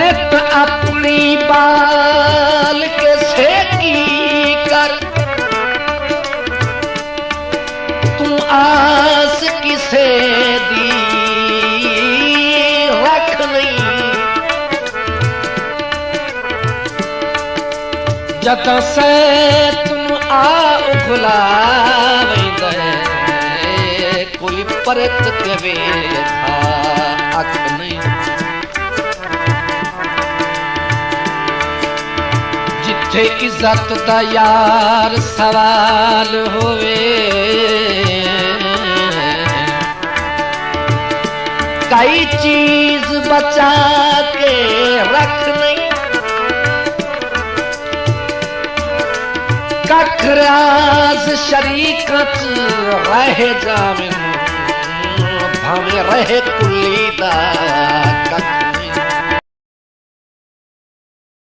नित अपनी बाल के सेकी कर, तू आस किसे दी रख नहीं। जद से तुम आ उखला कोई परत के वेठा अख नहीं। जिथे इज्जत दा यार सवाल होवे, कई चीज बचा के रख नहीं। कख राज शरीकत रह जावे, भावे रहे कुली दा कख